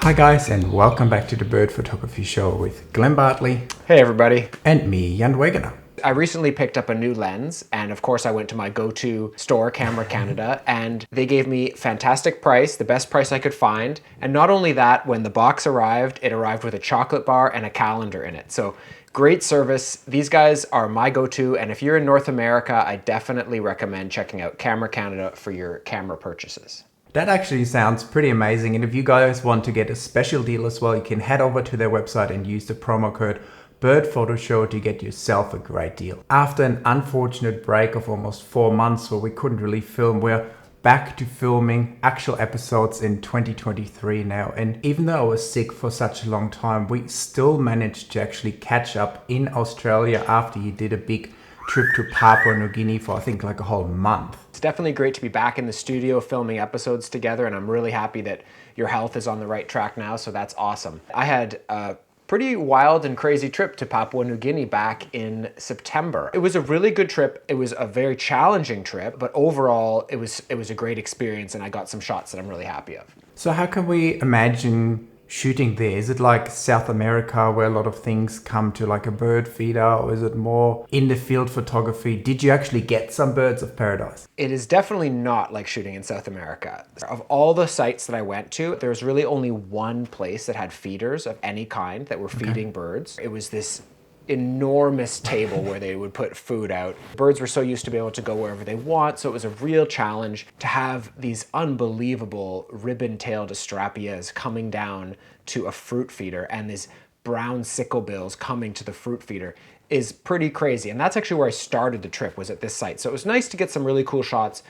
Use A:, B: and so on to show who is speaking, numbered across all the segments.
A: Hi guys, and welcome back to the Bird Photography Show with Glenn Bartley.
B: Hey everybody.
A: And me, Jan Wegener.
B: I recently picked up a new lens, and of course I went to my go-to store, Camera Canada, and they gave me fantastic price, the best price I could find. And not only that, when the box arrived, it arrived with a chocolate bar and a calendar in it. So great service. These guys are my go-to, and if you're in North America, I definitely recommend checking out Camera Canada for your camera purchases.
A: That actually sounds pretty amazing, and if you guys want to get a special deal as well, you can head over to their website and use the promo code BirdPhotoShow to get yourself a great deal. After an unfortunate break of almost 4 months where we couldn't really film, we're back to filming actual episodes in 2023 now. And even though I was sick for such a long time, we still managed to actually catch up in Australia after you did a big trip to Papua New Guinea for I think like a whole month.
B: It's definitely great to be back in the studio filming episodes together, and I'm really happy that your health is on the right track now, so that's awesome. I had a pretty wild and crazy trip to Papua New Guinea back in September. It was a really good trip. It was a very challenging trip, but overall it was a great experience, and I got some shots that I'm really happy of.
A: So how can we imagine shooting there? Is it like South America where a lot of things come to like a bird feeder, or is it more in the field photography? Did you actually get some birds of paradise?
B: It is definitely not like shooting in South America. Of all the sites that I went to, there was really only one place that had feeders of any kind that were feeding birds. It was this enormous table where they would put food out. Birds were so used to be able to go wherever they want, so it was a real challenge to have these unbelievable ribbon-tailed astrapias coming down to a fruit feeder, and these brown sicklebills coming to the fruit feeder is pretty crazy. And that's actually where I started the trip, was at this site. So it was nice to get some really cool shots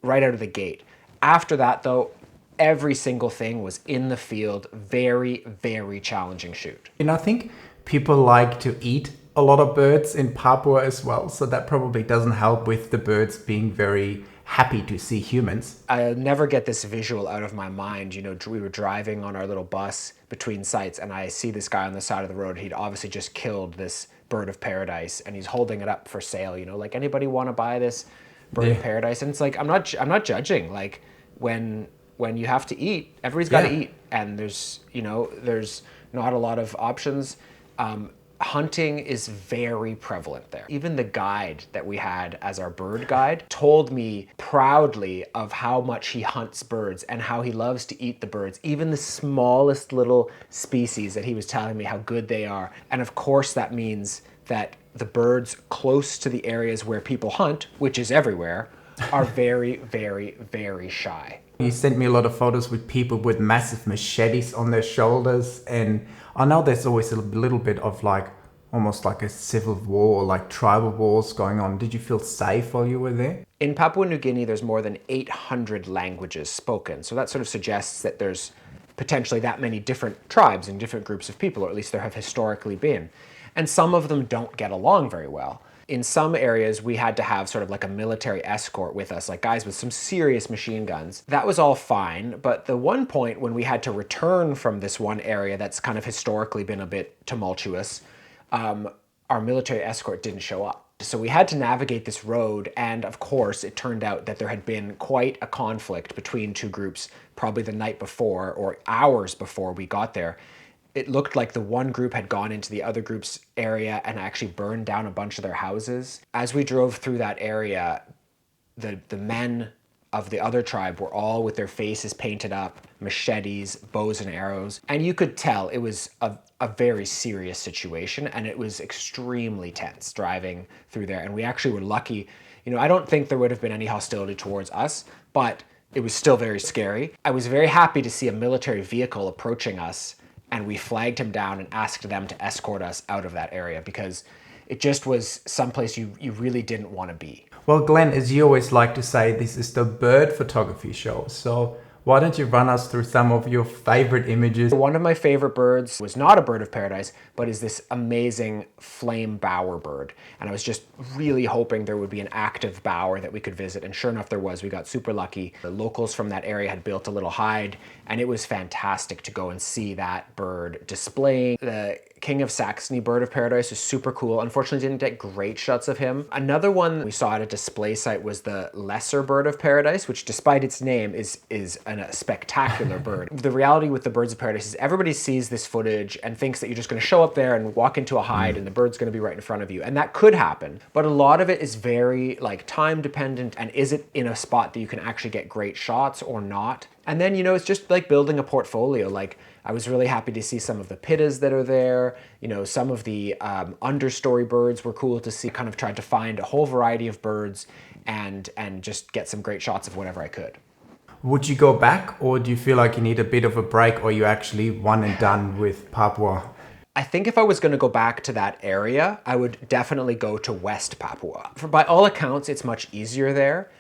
B: right out of the gate. After that though, every single thing was in the field. Very, very challenging shoot.
A: And I think people like to eat a lot of birds in Papua as well, so that probably doesn't help with the birds being very happy to see humans.
B: I'll never get this visual out of my mind. You know, we were driving on our little bus between sites, and I see this guy on the side of the road. He'd obviously just killed this bird of paradise, and he's holding it up for sale. You know, like, anybody want to buy this bird of paradise? And it's like, I'm not judging. Like, when you have to eat, everybody's got to eat, and there's not a lot of options. Hunting is very prevalent there. Even the guide that we had as our bird guide told me proudly of how much he hunts birds and how he loves to eat the birds, even the smallest little species, that he was telling me how good they are. And of course that means that the birds close to the areas where people hunt, which is everywhere, are very, very, very shy.
A: You sent me a lot of photos with people with massive machetes on their shoulders, and I know there's always a little bit of like almost like a civil war or like tribal wars going on. Did you feel safe while you were there?
B: In Papua New Guinea, there's more than 800 languages spoken, so that sort of suggests that there's potentially that many different tribes and different groups of people, or at least there have historically been. And some of them don't get along very well. In some areas, we had to have sort of like a military escort with us, like guys with some serious machine guns. That was all fine, but the one point when we had to return from this one area that's kind of historically been a bit tumultuous, our military escort didn't show up. So we had to navigate this road, and of course it turned out that there had been quite a conflict between two groups probably the night before or hours before we got there. It looked like the one group had gone into the other group's area and actually burned down a bunch of their houses. As we drove through that area, the men of the other tribe were all with their faces painted up, machetes, bows and arrows, and you could tell it was a very serious situation, and it was extremely tense driving through there. And we actually were lucky. You know, I don't think there would have been any hostility towards us, but it was still very scary. I was very happy to see a military vehicle approaching us, and we flagged him down and asked them to escort us out of that area, because it just was someplace you really didn't want to be.
A: Well, Glenn, as you always like to say, this is the bird photography show. So why don't you run us through some of your favorite images?
B: One of my favorite birds was not a bird of paradise, but is this amazing flame bowerbird. And I was just really hoping there would be an active bower that we could visit. And sure enough, there was. We got super lucky. The locals from that area had built a little hide, and it was fantastic to go and see that bird displaying. The King of Saxony bird of paradise is super cool. Unfortunately, didn't get great shots of him. Another one we saw at a display site was the lesser bird of paradise, which despite its name is a spectacular bird. The reality with the birds of paradise is everybody sees this footage and thinks that you're just going to show up there and walk into a hide and the bird's going to be right in front of you. And that could happen. But a lot of it is very like time dependent, and is it in a spot that you can actually get great shots or not? And then, you know, it's just like building a portfolio. Like, I was really happy to see some of the pittas that are there. You know, some of the understory birds were cool to see. Kind of tried to find a whole variety of birds and just get some great shots of whatever I could.
A: Would you go back, or do you feel like you need a bit of a break, or you actually one and done with Papua?
B: I think if I was going to go back to that area, I would definitely go to West Papua. By all accounts, it's much easier there.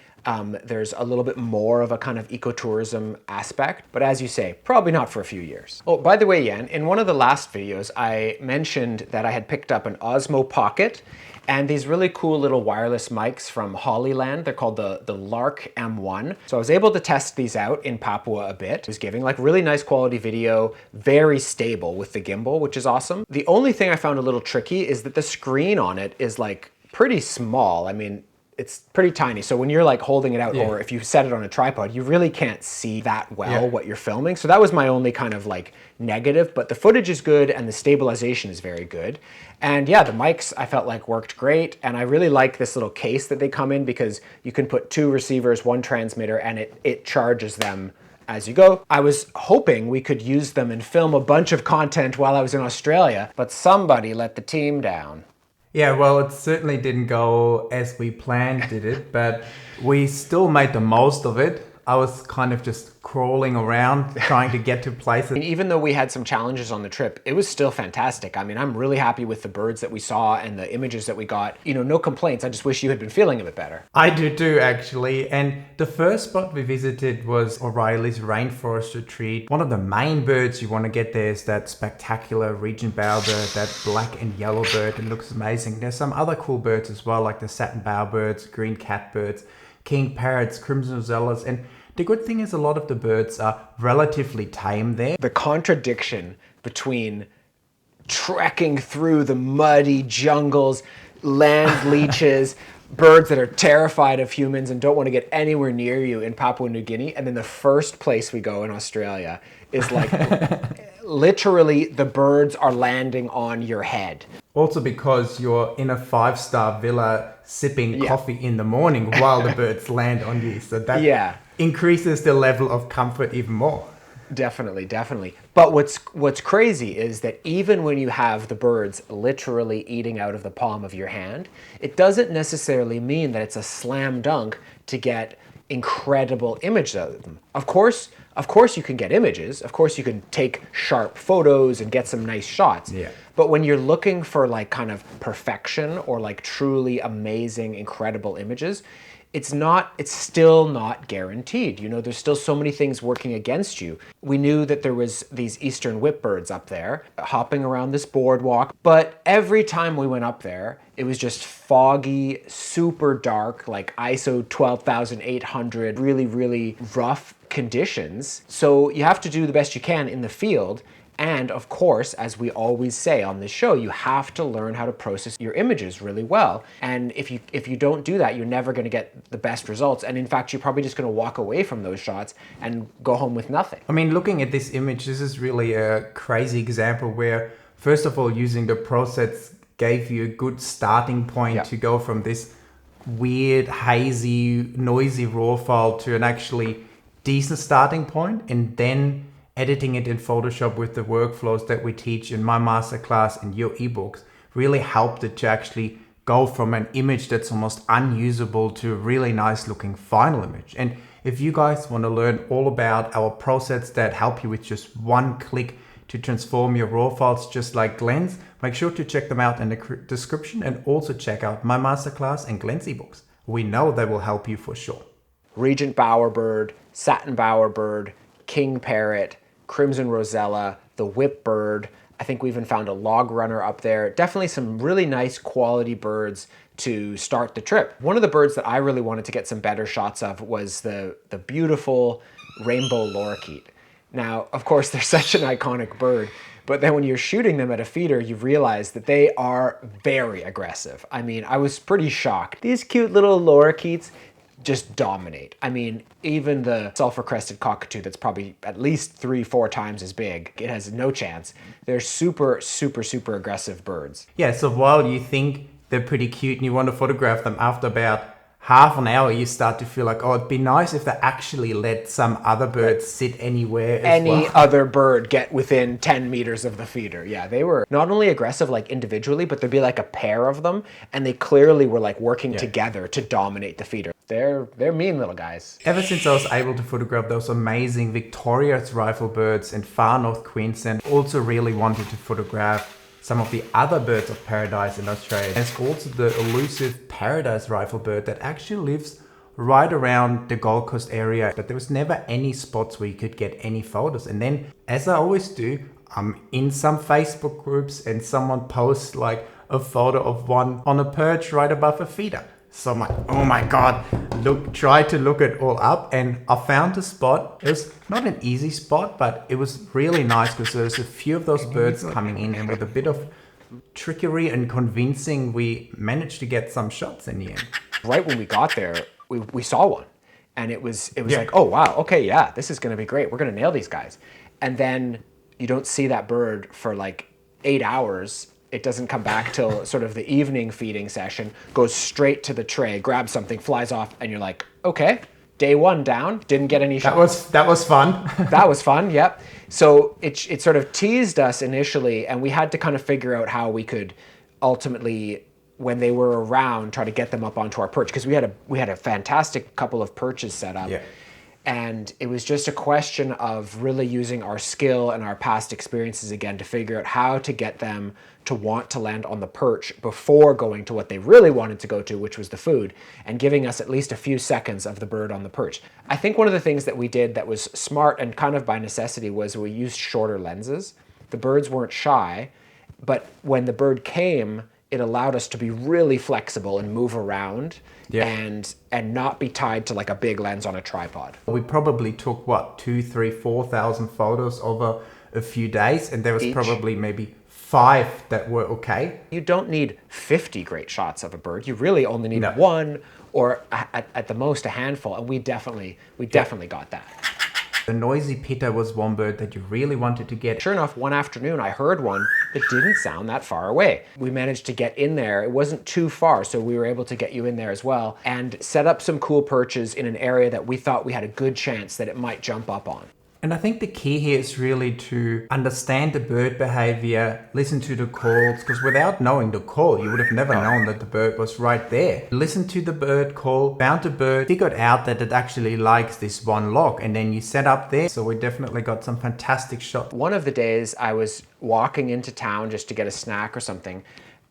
B: There's a little bit more of a kind of ecotourism aspect, but as you say, probably not for a few years. Oh, by the way, Yan, in one of the last videos, I mentioned that I had picked up an Osmo Pocket and these really cool little wireless mics from Hollyland. They're called the Lark M1. So I was able to test these out in Papua a bit. It was giving like really nice quality video, very stable with the gimbal, which is awesome. The only thing I found a little tricky is that the screen on it is like pretty small. I mean, it's pretty tiny. So when you're like holding it out, or if you set it on a tripod, you really can't see that well what you're filming. So that was my only kind of like negative, but the footage is good and the stabilization is very good. And yeah, the mics I felt like worked great. And I really like this little case that they come in because you can put 2 receivers, 1 transmitter, and it charges them as you go. I was hoping we could use them and film a bunch of content while I was in Australia, but somebody let the team down.
A: Yeah, well, it certainly didn't go as we planned, did it? But we still made the most of it. I was kind of just crawling around trying to get to places.
B: And even though we had some challenges on the trip, it was still fantastic. I mean, I'm really happy with the birds that we saw and the images that we got. You know, no complaints. I just wish you had been feeling a bit better.
A: I do too, actually. And the first spot we visited was O'Reilly's Rainforest Retreat. One of the main birds you want to get there is that spectacular Regent bowerbird, that black and yellow bird. It looks amazing. There's some other cool birds as well, like the satin bowerbirds, green catbirds, king parrots, crimson rosellas, and the good thing is a lot of the birds are relatively tame there.
B: The contradiction between trekking through the muddy jungles, land leeches, birds that are terrified of humans and don't want to get anywhere near you in Papua New Guinea, and then the first place we go in Australia is like literally the birds are landing on your head.
A: Also because you're in a 5-star villa sipping coffee in the morning while the birds land on you. So that increases the level of comfort even more.
B: Definitely, definitely. But what's crazy is that even when you have the birds literally eating out of the palm of your hand, it doesn't necessarily mean that it's a slam dunk to get incredible images of them. Of course you can get images. Of course you can take sharp photos and get some nice shots.
A: Yeah.
B: But when you're looking for like kind of perfection or like truly amazing, incredible images, it's still not guaranteed. You know, there's still so many things working against you. We knew that there was these eastern whipbirds up there hopping around this boardwalk, but every time we went up there, it was just foggy, super dark, like ISO 12,800, really, really rough conditions. So you have to do the best you can in the field. And of course, as we always say on this show, you have to learn how to process your images really well. And if you don't do that, you're never going to get the best results. And in fact, you're probably just going to walk away from those shots and go home with nothing.
A: I mean, looking at this image, this is really a crazy example where, first of all, using the PROSETS gave you a good starting point to go from this weird, hazy, noisy raw file to an actually decent starting point, and then editing it in Photoshop with the workflows that we teach in my masterclass and your ebooks really helped it to actually go from an image that's almost unusable to a really nice looking final image. And if you guys want to learn all about our PROSETS that help you with just one click to transform your raw files just like Glenn's, make sure to check them out in the description, and also check out my masterclass and Glenn's ebooks. We know they will help you for sure.
B: Regent bowerbird, satin bowerbird, king parrot, crimson rosella, the whipbird. I think we even found a log runner up there. Definitely some really nice quality birds to start the trip. One of the birds that I really wanted to get some better shots of was the beautiful rainbow lorikeet. Now, of course, they're such an iconic bird, but then when you're shooting them at a feeder, you realize that they are very aggressive. I mean, I was pretty shocked. These cute little lorikeets, just dominate. I mean, even the sulfur-crested cockatoo that's probably at least 3-4 times as big, it has no chance. They're super, super, super aggressive birds.
A: Yeah, so while you think they're pretty cute and you want to photograph them, after about half an hour, you start to feel like, oh, it'd be nice if they actually let some other birds sit anywhere as
B: Any
A: well.
B: other bird get within 10 meters of the feeder. Yeah, they were not only aggressive like individually, but there'd be like a pair of them, and they clearly were like working together to dominate the feeder. They're mean little guys.
A: Ever since I was able to photograph those amazing Victoria's rifle birds in far north Queensland, also really wanted to photograph some of the other birds of paradise in Australia. There's also the elusive paradise rifle bird that actually lives right around the Gold Coast area, but there was never any spots where you could get any photos. And then, as I always do, I'm in some Facebook groups and someone posts like a photo of one on a perch right above a feeder. So I'm like, oh my God, try to look it all up, and I found a spot. It was not an easy spot, but it was really nice because there's a few of those birds coming in, and with a bit of trickery and convincing, we managed to get some shots in the end.
B: Right when we got there, we saw one, and it was like, oh wow, okay, yeah, this is gonna be great. We're gonna nail these guys. And then you don't see that bird for like 8 hours. It doesn't come back till sort of the evening feeding session, goes straight to the tray, grabs something, flies off, and you're like, okay, day one down, didn't get any shots.
A: That was fun.
B: That was fun, yep. So it sort of teased us initially, and we had to kind of figure out how we could ultimately, when they were around, try to get them up onto our perch, because we had a fantastic couple of perches set up.
A: Yeah.
B: And it was just a question of really using our skill and our past experiences again to figure out how to get them to want to land on the perch before going to what they really wanted to go to, which was the food, and giving us at least a few seconds of the bird on the perch. I think one of the things that we did that was smart and kind of by necessity was we used shorter lenses. The birds weren't shy, but when the bird came, it allowed us to be really flexible and move around.
A: Yeah.
B: And not be tied to like a big lens on a tripod.
A: We probably took 2,000, 3,000, 4,000 photos over a few days, and there was probably maybe 5 that were okay.
B: You don't need 50 great shots of a bird. You really only need one, or at the most a handful, and we definitely got that.
A: The noisy pitter was one bird that you really wanted to get.
B: Sure enough, one afternoon I heard one that didn't sound that far away. We managed to get in there. It wasn't too far, so we were able to get you in there as well and set up some cool perches in an area that we thought we had a good chance that it might jump up on.
A: And I think the key here is really to understand the bird behavior, listen to the calls, because without knowing the call, you would have never known that the bird was right there. Listen to the bird call, found the bird, figured out that it actually likes this one log, and then you set up there. So we definitely got some fantastic shots.
B: One of the days I was walking into town just to get a snack or something,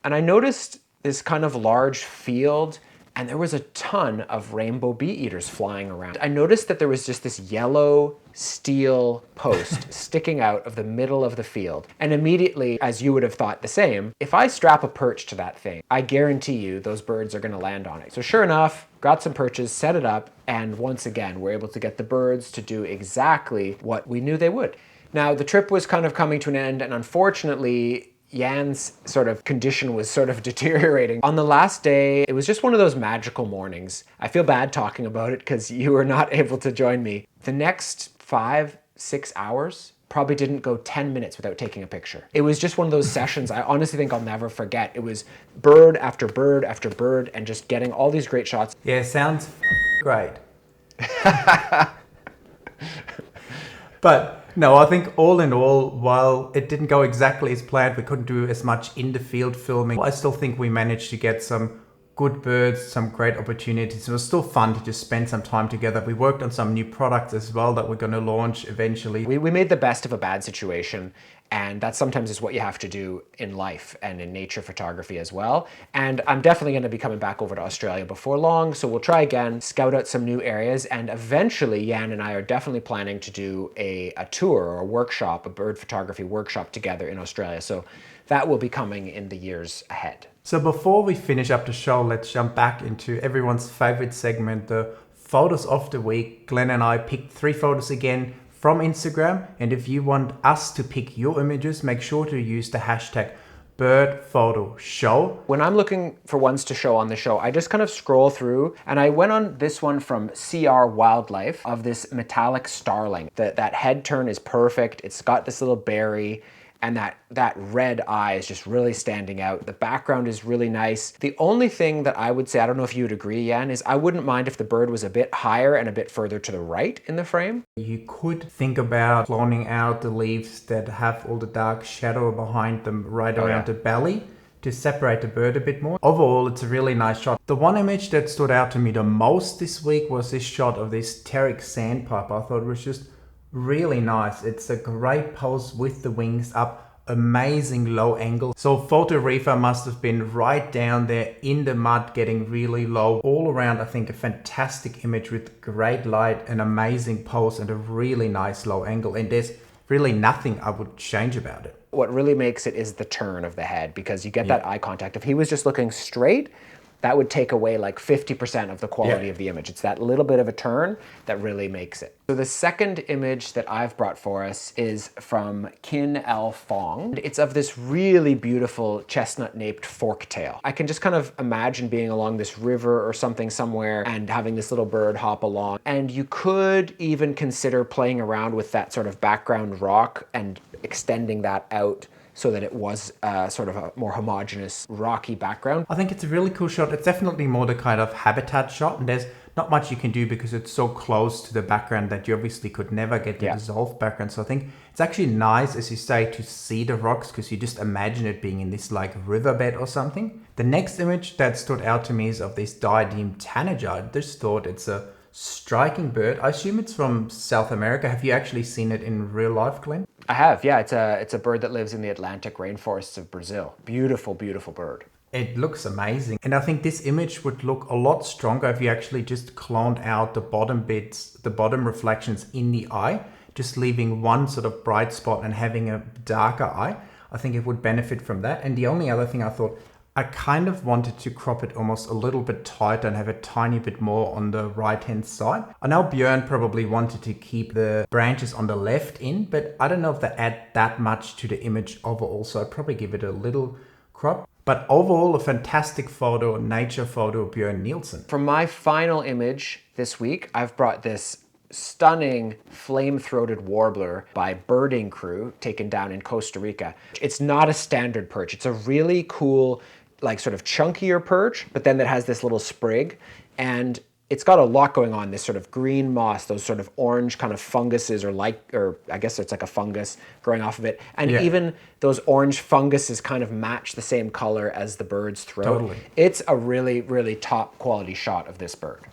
B: and I noticed this kind of large field, and there was a ton of rainbow bee eaters flying around. I noticed that there was just this yellow steel post sticking out of the middle of the field. And immediately, as you would have thought the same, if I strap a perch to that thing, I guarantee you those birds are gonna land on it. So sure enough, got some perches, set it up, and once again, we're able to get the birds to do exactly what we knew they would. Now, the trip was kind of coming to an end, and unfortunately, Jan's sort of condition was sort of deteriorating. On the last day, it was just one of those magical mornings. I feel bad talking about it because you were not able to join me. The next 5-6 hours probably didn't go 10 minutes without taking a picture. It was just one of those sessions I honestly think I'll never forget. It was bird after bird after bird and just getting all these great shots.
A: Yeah, sounds great. But no, I think all in all, while it didn't go exactly as planned, we couldn't do as much in the field filming, I still think we managed to get some good birds, some great opportunities. It was still fun to just spend some time together. We worked on some new products as well that we're going to launch eventually.
B: We made the best of a bad situation, and that sometimes is what you have to do in life and in nature photography as well. And I'm definitely going to be coming back over to Australia before long, so we'll try again, scout out some new areas, and eventually Jan and I are definitely planning to do a tour or a workshop, a bird photography workshop together in Australia. So that will be coming in the years ahead.
A: So before we finish up the show, let's jump back into everyone's favorite segment, the photos of the week. Glenn and I picked 3 photos again from Instagram, and if you want us to pick your images, make sure to use the hashtag bird photo show.
B: When I'm looking for ones to show on the show, I just kind of scroll through, and I went on this one from CR Wildlife of this metallic starling. That head turn is perfect. It's got this little berry, and that red eye is just really standing out. The background is really nice. The only thing that I would say, I don't know if you would agree, Jan, is I wouldn't mind if the bird was a bit higher and a bit further to the right in the frame.
A: You could think about cloning out the leaves that have all the dark shadow behind them right around the belly to separate the bird a bit more. Overall, it's a really nice shot. The one image that stood out to me the most this week was this shot of this pteric sandpiper. I thought it was just really nice. It's a great pose with the wings up, amazing low angle. So photo reefer must have been right down there in the mud, getting really low. All around, I think a fantastic image with great light, an amazing pose, and a really nice low angle. And there's really nothing I would change about it.
B: What really makes it is the turn of the head, because you get that eye contact. If he was just looking straight, that would take away like 50% of the quality of the image. It's that little bit of a turn that really makes it. So the second image that I've brought for us is from Kin L Fong. It's of this really beautiful chestnut-naped forktail. I can just kind of imagine being along this river or something somewhere and having this little bird hop along. And you could even consider playing around with that sort of background rock and extending that out so that it was sort of a more homogeneous, rocky background.
A: I think it's a really cool shot. It's definitely more the kind of habitat shot, and there's not much you can do because it's so close to the background that you obviously could never get the dissolved background. So I think it's actually nice, as you say, to see the rocks, because you just imagine it being in this like riverbed or something. The next image that stood out to me is of this diadem tanager. I just thought it's a striking bird. I assume it's from South America. Have you actually seen it in real life, Glenn?
B: I have, yeah. It's a bird that lives in the Atlantic rainforests of Brazil. Beautiful, beautiful bird.
A: It looks amazing. And I think this image would look a lot stronger if you actually just cloned out the bottom bits, the bottom reflections in the eye, just leaving one sort of bright spot and having a darker eye. I think it would benefit from that. And the only other thing I thought, I kind of wanted to crop it almost a little bit tighter and have a tiny bit more on the right hand side. I know Björn probably wanted to keep the branches on the left in, but I don't know if they add that much to the image overall, so I'd probably give it a little crop. But overall, a fantastic photo, nature photo of Björn Nielsen.
B: For my final image this week, I've brought this stunning flame-throated warbler by Birding Crew, taken down in Costa Rica. It's not a standard perch. It's a really cool, like sort of chunkier perch, but then that has this little sprig, and it's got a lot going on. This sort of green moss, those sort of orange kind of funguses, or I guess it's like a fungus growing off of it. And even those orange funguses kind of match the same color as the bird's throat.
A: Totally.
B: It's a really, really top quality shot of this bird.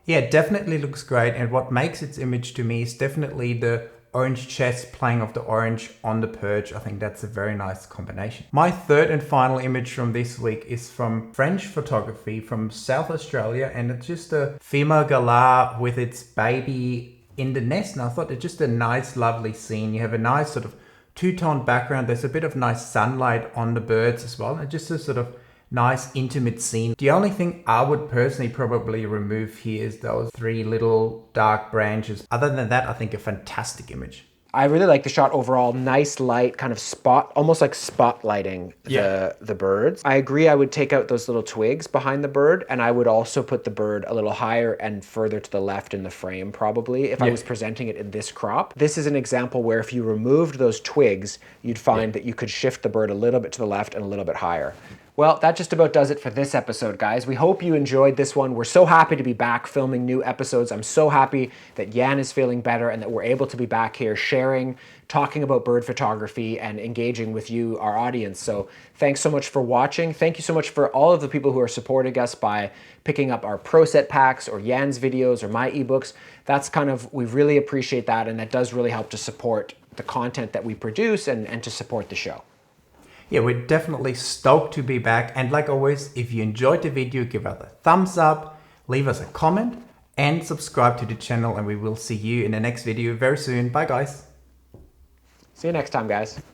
A: Yeah, it definitely looks great. And what makes its image to me is definitely the orange chest playing off the orange on the perch. I think that's a very nice combination. My third and final image from this week is from French photography from South Australia, and it's just a female galah with its baby in the nest. And I thought it's just a nice, lovely scene. You have a nice sort of two-tone background. There's a bit of nice sunlight on the birds as well, and just a sort of nice intimate scene. The only thing I would personally probably remove here is those three little dark branches. Other than that, I think a fantastic image.
B: I really like the shot overall. Nice light, kind of spot, almost like spotlighting the birds. I agree, I would take out those little twigs behind the bird, and I would also put the bird a little higher and further to the left in the frame, probably, if I was presenting it in this crop. This is an example where if you removed those twigs, you'd find that you could shift the bird a little bit to the left and a little bit higher. Well, that just about does it for this episode, guys. We hope you enjoyed this one. We're so happy to be back filming new episodes. I'm so happy that Jan is feeling better and that we're able to be back here sharing, talking about bird photography, and engaging with you, our audience. So thanks so much for watching. Thank you so much for all of the people who are supporting us by picking up our PROSETS packs or Jan's videos or my ebooks. That's kind of, we really appreciate that, and that does really help to support the content that we produce and to support the show.
A: Yeah, we're definitely stoked to be back. And like always, if you enjoyed the video, give us a thumbs up, leave us a comment, and subscribe to the channel. And we will see you in the next video very soon. Bye, guys.
B: See you next time, guys.